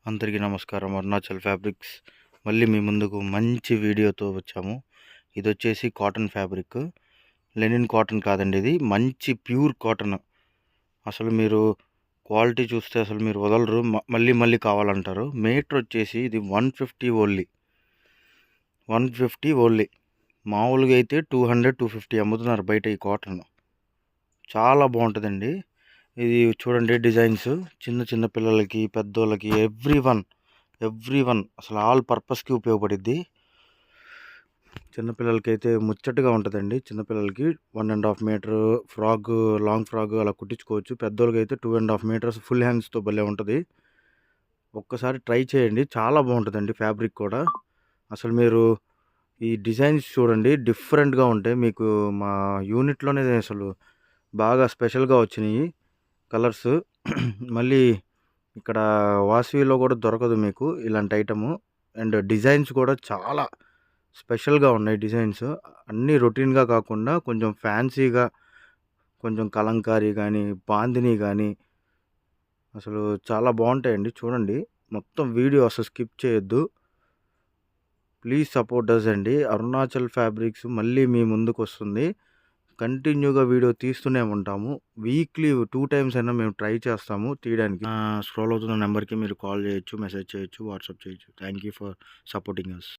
అందరికీ నమస్కారం. అరుణాచల్ ఫ్యాబ్రిక్స్ మళ్ళీ మీ ముందుకు మంచి వీడియోతో వచ్చాము. ఇది వచ్చేసి కాటన్ ఫ్యాబ్రిక్, లెనిన్ కాటన్ కాదండి, ఇది మంచి ప్యూర్ కాటన్. అసలు మీరు క్వాలిటీ చూస్తే అసలు మీరు వదలరు, మళ్ళీ మళ్ళీ కావాలంటారు. మీటర్ వచ్చేసి ఇది 150 ఓన్లీ, 150 ఓన్లీ. మామూలుగా అయితే 200 250 అమ్ముతున్నారు బయట ఈ కాటన్. చాలా బాగుంటుందండి. ఇది చూడండి, డిజైన్స్ చిన్న చిన్న పిల్లలకి, పెద్దోళ్ళకి, ఎవ్రీ వన్ అసలు ఆల్ పర్పస్కి ఉపయోగపడిద్ది. చిన్నపిల్లలకి అయితే ముచ్చటగా ఉంటుందండి. చిన్నపిల్లలకి 1.5 మీటర్ ఫ్రాక్, లాంగ్ ఫ్రాక్ అలా కుట్టించుకోవచ్చు. పెద్దోళ్ళకి అయితే 2.5 మీటర్స్ ఫుల్ హ్యాండ్స్తో భలే ఉంటుంది. ఒక్కసారి ట్రై చేయండి, చాలా బాగుంటుందండి ఫ్యాబ్రిక్ కూడా. అసలు మీరు ఈ డిజైన్స్ చూడండి, డిఫరెంట్గా ఉంటాయి. మీకు మా యూనిట్లోనే అసలు బాగా స్పెషల్గా వచ్చినాయి కలర్స్. మళ్ళీ ఇక్కడ వాసవిలో కూడా దొరకదు మీకు ఇలాంటి ఐటము. అండ్ డిజైన్స్ కూడా చాలా స్పెషల్గా ఉన్నాయి. డిజైన్స్ అన్నీ రొటీన్గా కాకుండా కొంచెం ఫ్యాన్సీగా, కొంచెం కలంకారీ కానీ, బాందిని కానీ అసలు చాలా బాగుంటాయండి. చూడండి, మొత్తం వీడియో అసలు స్కిప్ చేయొద్దు. ప్లీజ్ సపోర్ట్ అస్ అండి. అరుణాచల్ ఫ్యాబ్రిక్స్ మళ్ళీ మీ ముందుకు వస్తుంది. కంటిన్యూగా వీడియో తీస్తూనే ఉంటాము. వీక్లీ 2 టైమ్స్ అయినా మేము ట్రై చేస్తాము తీయడానికి. స్క్రోల్ అవుతున్న నెంబర్కి మీరు కాల్ చేయొచ్చు, మెసేజ్ చేయొచ్చు, వాట్సాప్ చేయొచ్చు. Thank you for supporting us.